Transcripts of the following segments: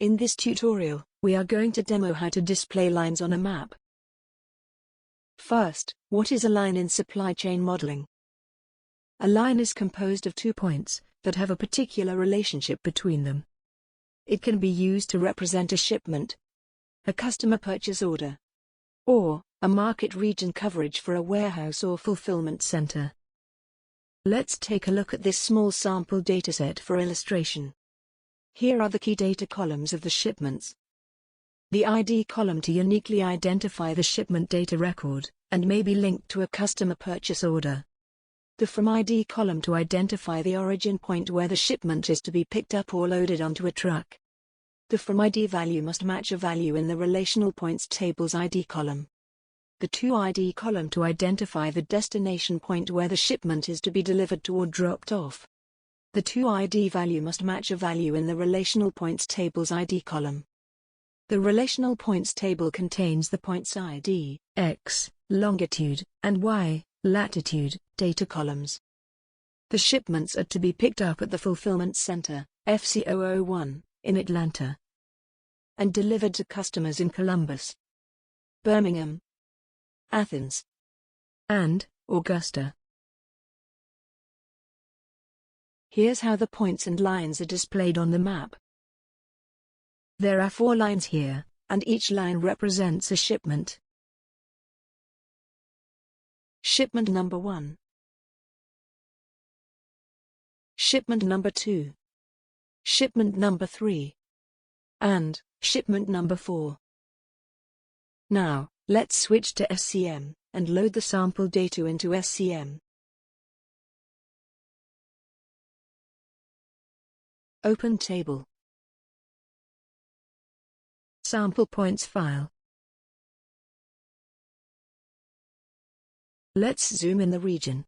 In this tutorial, we are going to demo how to display lines on a map. First, what is a line in supply chain modeling? A line is composed of 2 points that have a particular relationship between them. It can be used to represent a shipment, a customer purchase order, or a market region coverage for a warehouse or fulfillment center. Let's take a look at this small sample dataset for illustration. Here are the key data columns of the shipments. The ID column to uniquely identify the shipment data record, and may be linked to a customer purchase order. The From ID column to identify the origin point where the shipment is to be picked up or loaded onto a truck. The From ID value must match a value in the Relational Points table's ID column. The To ID column to identify the destination point where the shipment is to be delivered to or dropped off. The To ID value must match a value in the Relational Points table's ID column. The Relational Points table contains the points ID, X, longitude, and Y, latitude, data columns. The shipments are to be picked up at the Fulfillment Center, FC001, in Atlanta, and delivered to customers in Columbus, Birmingham, Athens, and Augusta. Here's how the points and lines are displayed on the map. There are 4 lines here, and each line represents a shipment. Shipment number 1. Shipment number 2. Shipment number 3. And shipment number 4. Now, let's switch to SCM, and load the sample data into SCM. Open table. Sample points file. Let's zoom in the region.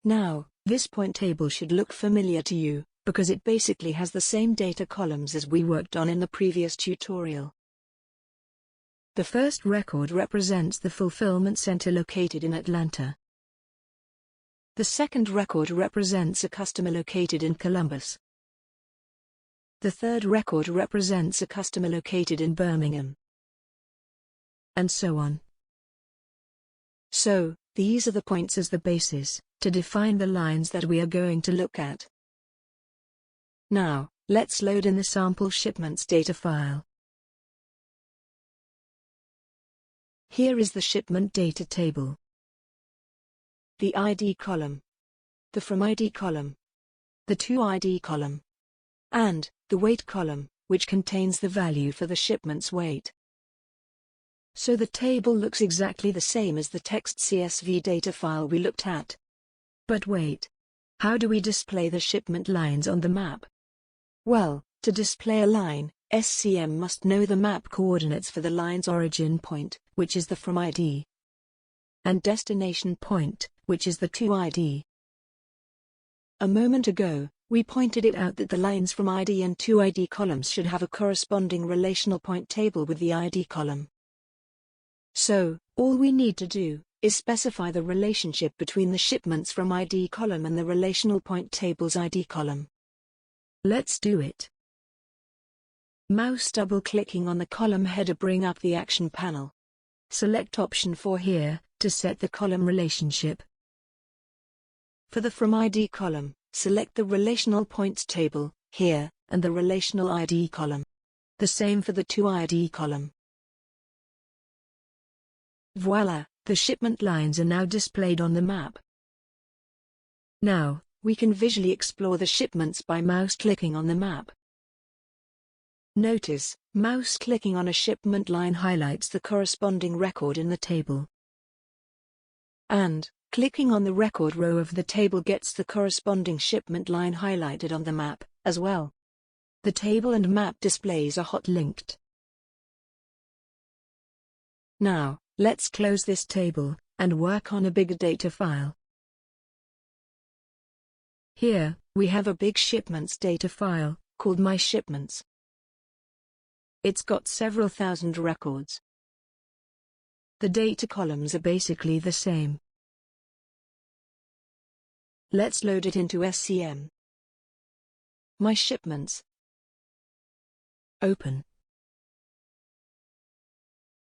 Now, this point table should look familiar to you, because it basically has the same data columns as we worked on in the previous tutorial. The first record represents the fulfillment center located in Atlanta. The second record represents a customer located in Columbus. The third record represents a customer located in Birmingham. And so on. So, these are the points as the basis to define the lines that we are going to look at. Now, let's load in the sample shipments data file. Here is the shipment data table. The ID column, the From ID column, the To ID column, and the weight column, which contains the value for the shipment's weight. So the table looks exactly the same as the text CSV data file we looked at. But wait. How do we display the shipment lines on the map? Well, to display a line, SCM must know the map coordinates for the line's origin point, which is the From ID, and destination point, which is the To ID. A moment ago, we pointed it out that the lines From ID and To ID columns should have a corresponding relational point table with the ID column. So, all we need to do is specify the relationship between the shipments From ID column and the relational point table's ID column. Let's do it. Mouse double-clicking on the column header bring up the action panel. Select option 4 here to set the column relationship. For the From ID column, select the relational points table here and the relational ID column. The same for the To ID column. Voila, the shipment lines are now displayed on the map. Now, we can visually explore the shipments by mouse clicking on the map. Notice, mouse clicking on a shipment line highlights the corresponding record in the table. And, clicking on the record row of the table gets the corresponding shipment line highlighted on the map, as well. The table and map displays are hot linked. Now, let's close this table, and work on a bigger data file. Here, we have a big shipments data file, called My Shipments. It's got several thousand records. The data columns are basically the same. Let's load it into SCM. My shipments. Open.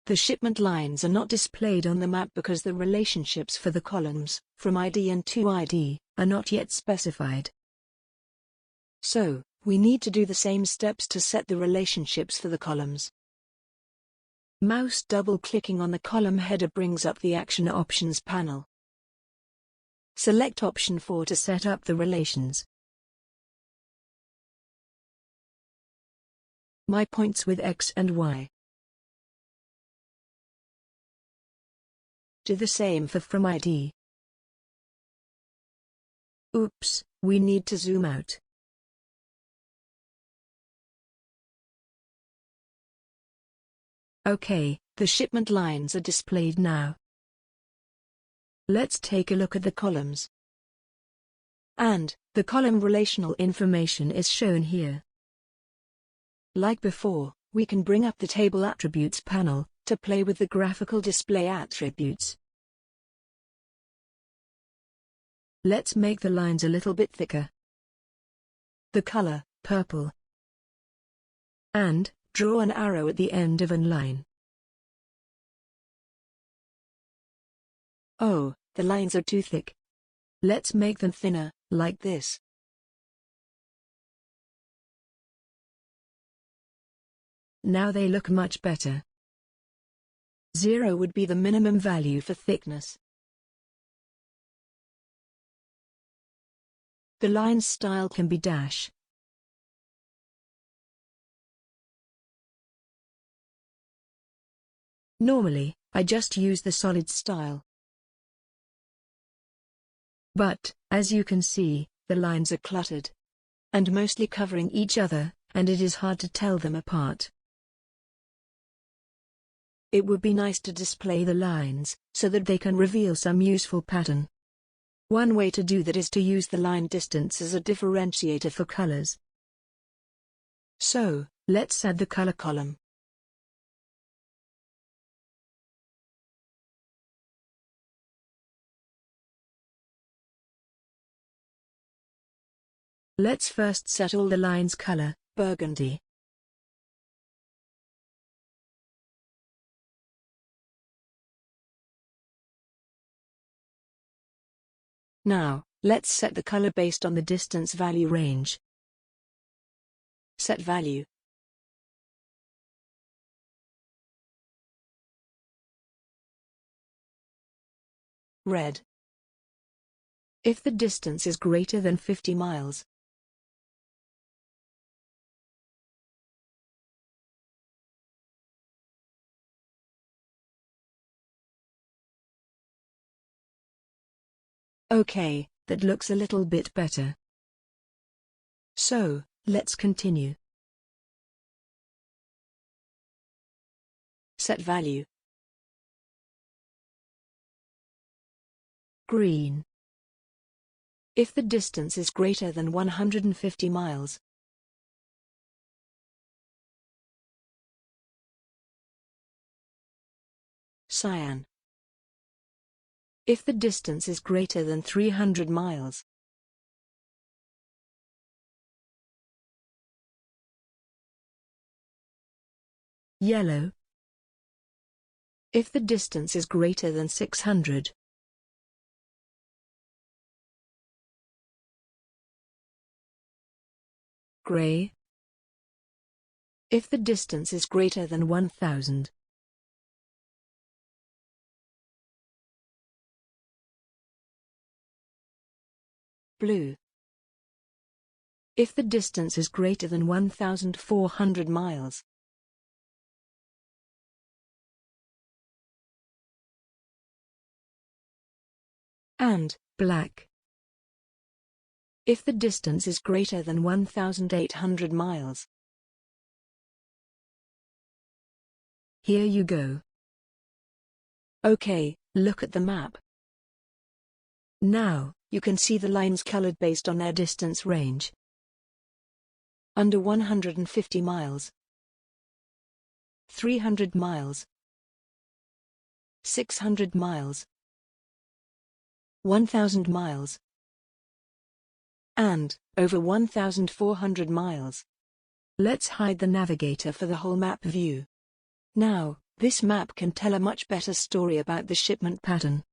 The shipment lines are not displayed on the map because the relationships for the columns, from ID and to ID, are not yet specified. So, we need to do the same steps to set the relationships for the columns. Mouse double-clicking on the column header brings up the Action Options panel. Select option 4 to set up the relations. My points with X and Y. Do the same for from ID. Oops, we need to zoom out. Okay, the shipment lines are displayed now. Let's take a look at the columns. And, the column relational information is shown here. Like before, we can bring up the Table Attributes panel to play with the graphical display attributes. Let's make the lines a little bit thicker. The color, purple. And, draw an arrow at the end of a line. Oh, the lines are too thick. Let's make them thinner, like this. Now they look much better. 0 would be the minimum value for thickness. The line's style can be dash. Normally, I just use the solid style. But, as you can see, the lines are cluttered and mostly covering each other, and it is hard to tell them apart. It would be nice to display the lines, so that they can reveal some useful pattern. One way to do that is to use the line distance as a differentiator for colors. So, let's add the color column. Let's first set all the lines color, burgundy. Now, let's set the color based on the distance value range. Set value. Red. If the distance is greater than 50 miles. Okay, that looks a little bit better. So, let's continue. Set value. Green. If the distance is greater than 150 miles. Cyan. If the distance is greater than 300 miles. Yellow. If the distance is greater than 600. Gray. If the distance is greater than 1000. Blue. If the distance is greater than 1400 miles. And black. If the distance is greater than 1800 miles. Here you go. Okay, look at the map. Now, you can see the lines colored based on their distance range. Under 150 miles. 300 miles. 600 miles. 1000 miles. and over 1,400 miles. Let's hide the navigator for the whole map view. Now, this map can tell a much better story about the shipment pattern.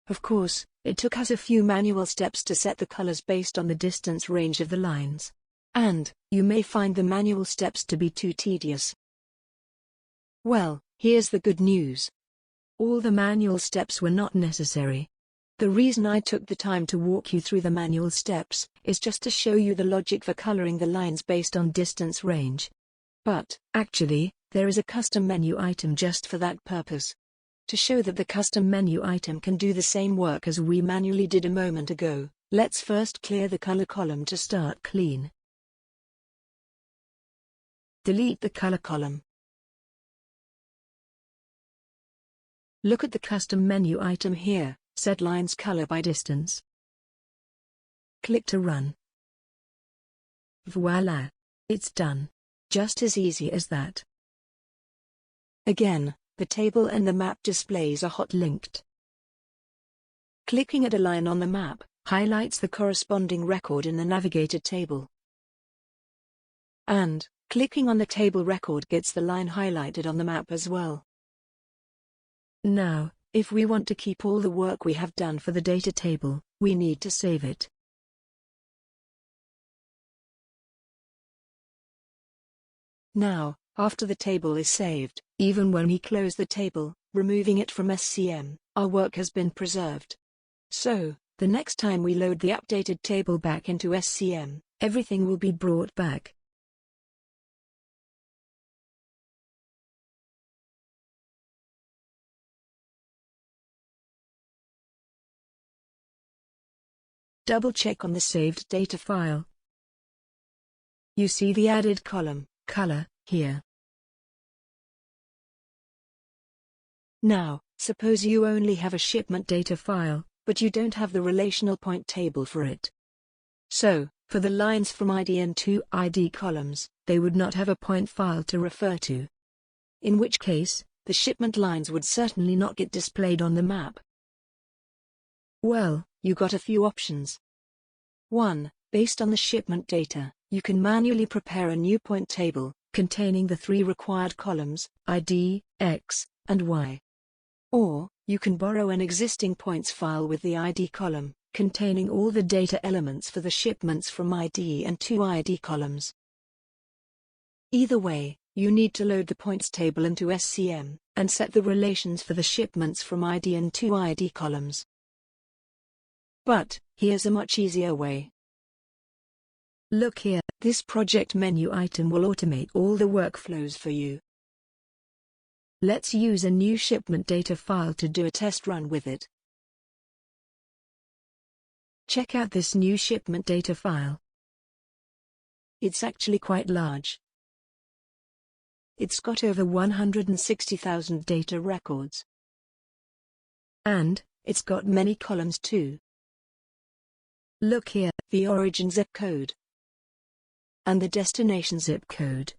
Of course, it took us a few manual steps to set the colors based on the distance range of the lines. And, you may find the manual steps to be too tedious. Well, here's the good news. All the manual steps were not necessary. The reason I took the time to walk you through the manual steps is just to show you the logic for coloring the lines based on distance range. But, actually, there is a custom menu item just for that purpose. To show that the custom menu item can do the same work as we manually did a moment ago, let's first clear the color column to start clean. Delete the color column. Look at the custom menu item here, set lines color by distance. Click to run. Voila! It's done. Just as easy as that. Again, the table and the map displays are hot linked. Clicking at a line on the map highlights the corresponding record in the navigator table. And, clicking on the table record gets the line highlighted on the map as well. Now, if we want to keep all the work we have done for the data table, we need to save it. Now, after the table is saved, even when we close the table, removing it from SCM, our work has been preserved. So, the next time we load the updated table back into SCM, everything will be brought back. Double-check on the saved data file. You see the added column, color, here. Now, suppose you only have a shipment data file, but you don't have the relational point table for it. So, for the lines from ID and 2ID columns, they would not have a point file to refer to. In which case, the shipment lines would certainly not get displayed on the map. Well, you got a few options. 1. Based on the shipment data, you can manually prepare a new point table, containing the 3 required columns, ID, X, and Y. Or, you can borrow an existing points file with the ID column, containing all the data elements for the shipments from ID and 2ID columns. Either way, you need to load the points table into SCM, and set the relations for the shipments from ID and 2ID columns. But, here's a much easier way. Look here, this project menu item will automate all the workflows for you. Let's use a new shipment data file to do a test run with it. Check out this new shipment data file. It's actually quite large. It's got over 160,000 data records. And, it's got many columns too. Look here, the origin zip code and the destination zip code.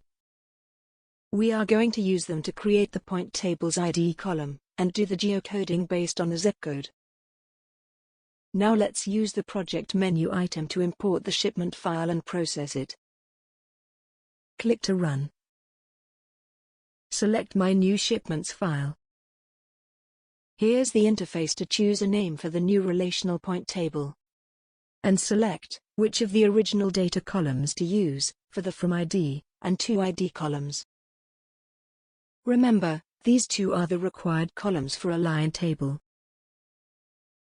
We are going to use them to create the point table's ID column, and do the geocoding based on the zip code. Now let's use the project menu item to import the shipment file and process it. Click to run. Select My New Shipments file. Here's the interface to choose a name for the new relational point table. And select which of the original data columns to use for the From ID and 2ID columns. Remember, these two are the required columns for a line table.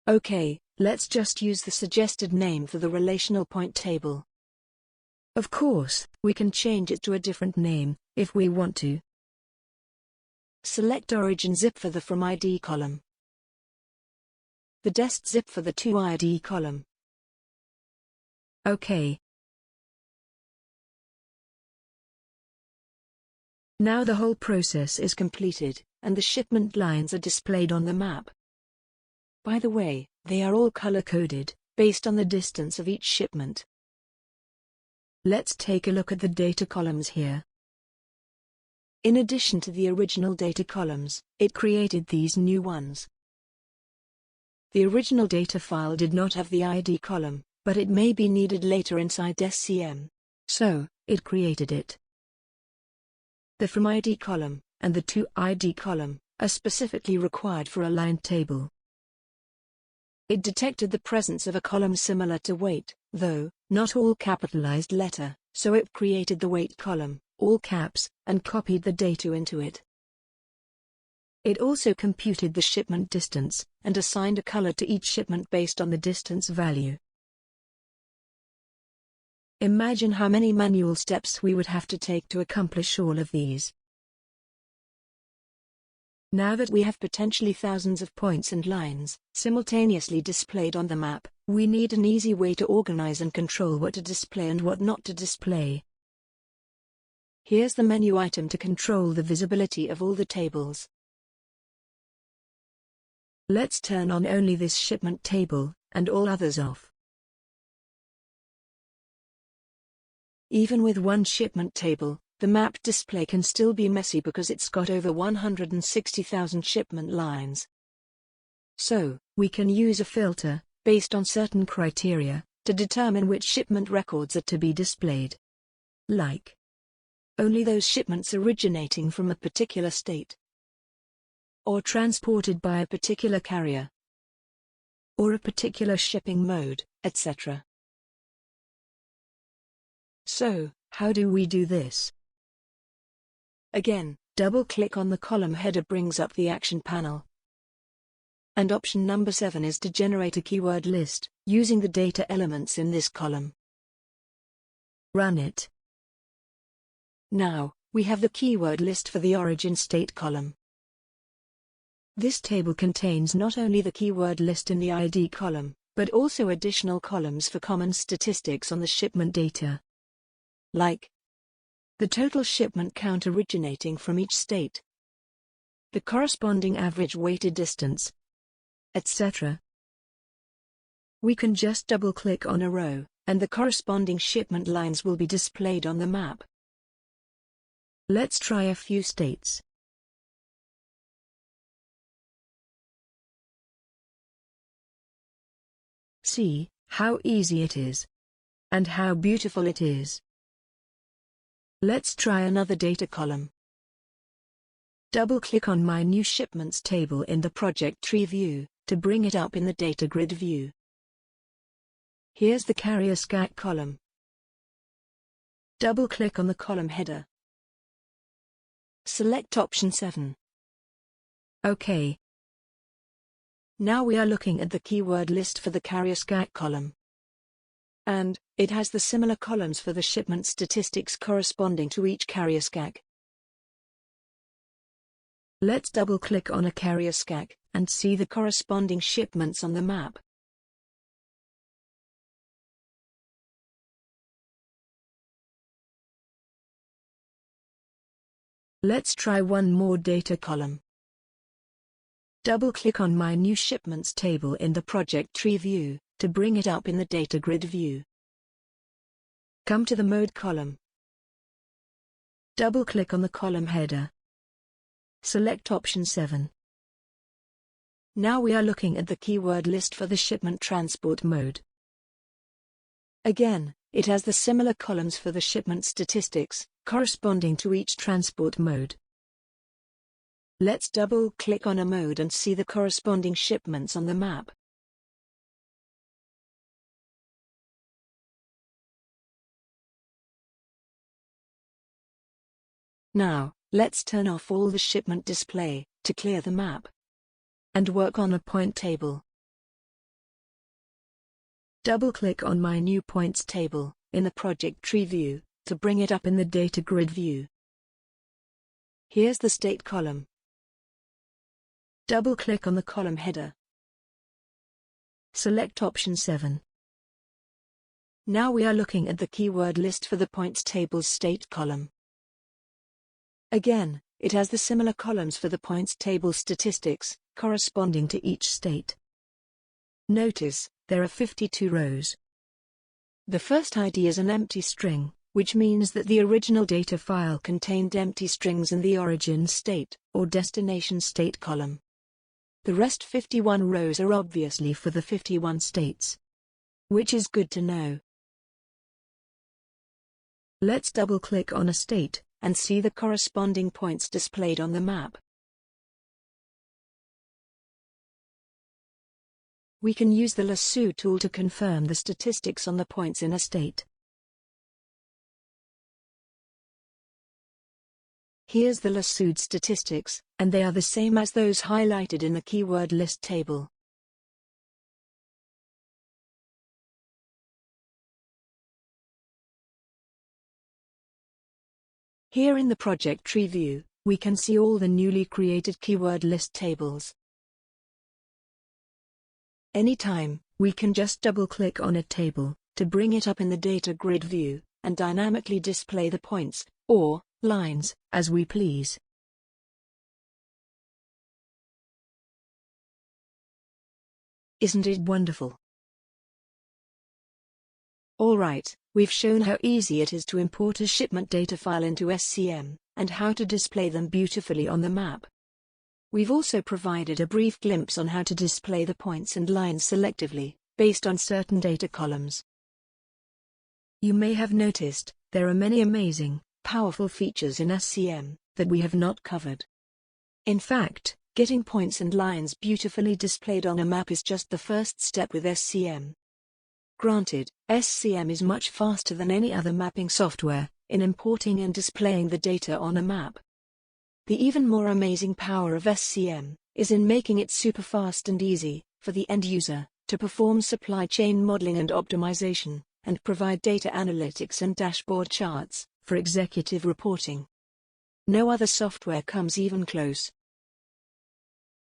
Okay, let's just use the suggested name for the relational point table. Of course, we can change it to a different name if we want to. Select Origin Zip for the From ID column. The Dest Zip for the 2ID column. OK. Now the whole process is completed, and the shipment lines are displayed on the map. By the way, they are all color-coded, based on the distance of each shipment. Let's take a look at the data columns here. In addition to the original data columns, it created these new ones. The original data file did not have the ID column, but it may be needed later inside SCM. So, it created it. The From ID column and the To ID column are specifically required for a line table. It detected the presence of a column similar to weight, though not all capitalized letter, so it created the weight column, all caps, and copied the data into it. It also computed the shipment distance, and assigned a color to each shipment based on the distance value. Imagine how many manual steps we would have to take to accomplish all of these. Now that we have potentially thousands of points and lines simultaneously displayed on the map, we need an easy way to organize and control what to display and what not to display. Here's the menu item to control the visibility of all the tables. Let's turn on only this shipment table, and all others off. Even with one shipment table, the map display can still be messy because it's got over 160,000 shipment lines. So, we can use a filter, based on certain criteria, to determine which shipment records are to be displayed. Like, only those shipments originating from a particular state, or transported by a particular carrier, or a particular shipping mode, etc. So, how do we do this? Again, double-click on the column header brings up the action panel. And option number 7 is to generate a keyword list, using the data elements in this column. Run it. Now, we have the keyword list for the origin state column. This table contains not only the keyword list in the ID column, but also additional columns for common statistics on the shipment data. Like the total shipment count originating from each state, the corresponding average weighted distance, etc. We can just double-click on a row, and the corresponding shipment lines will be displayed on the map. Let's try a few states. See how easy it is, and how beautiful it is. Let's try another data column. Double-click on my new shipments table in the project tree view, to bring it up in the data grid view. Here's the carrier SCAC column. Double-click on the column header. Select option 7. OK. Now we are looking at the keyword list for the carrier SCAC column. And it has the similar columns for the shipment statistics corresponding to each carrier SCAC. Let's double-click on a carrier SCAC, and see the corresponding shipments on the map. Let's try one more data column. Double-click on my new shipments table in the project tree view, to bring it up in the data grid view. Come to the mode column. Double-click on the column header. Select option 7. Now we are looking at the keyword list for the shipment transport mode. Again, it has the similar columns for the shipment statistics, corresponding to each transport mode. Let's double-click on a mode and see the corresponding shipments on the map. Now, let's turn off all the shipment display, to clear the map, and work on a point table. Double-click on my new points table, in the project tree view, to bring it up in the data grid view. Here's the state column. Double-click on the column header. Select option 7. Now we are looking at the keyword list for the points table's state column. Again, it has the similar columns for the points table statistics, corresponding to each state. Notice, there are 52 rows. The first ID is an empty string, which means that the original data file contained empty strings in the origin state, or destination state column. The rest 51 rows are obviously for the 51 states. which is good to know. Let's double-click on a state, and see the corresponding points displayed on the map. We can use the lasso tool to confirm the statistics on the points in a state. Here's the lassoed statistics, and they are the same as those highlighted in the keyword list table. Here in the project tree view, we can see all the newly created keyword list tables. Anytime, we can just double-click on a table, to bring it up in the data grid view, and dynamically display the points, or lines, as we please. Isn't it wonderful? Alright, we've shown how easy it is to import a shipment data file into SCM, and how to display them beautifully on the map. We've also provided a brief glimpse on how to display the points and lines selectively, based on certain data columns. You may have noticed, there are many amazing, powerful features in SCM, that we have not covered. In fact, getting points and lines beautifully displayed on a map is just the first step with SCM. Granted, SCM is much faster than any other mapping software, in importing and displaying the data on a map. The even more amazing power of SCM is in making it super fast and easy for the end user to perform supply chain modeling and optimization, and provide data analytics and dashboard charts for executive reporting. No other software comes even close.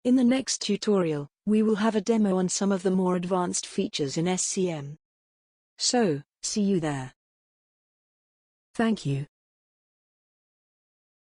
In the next tutorial, we will have a demo on some of the more advanced features in SCM. So, see you there. Thank you.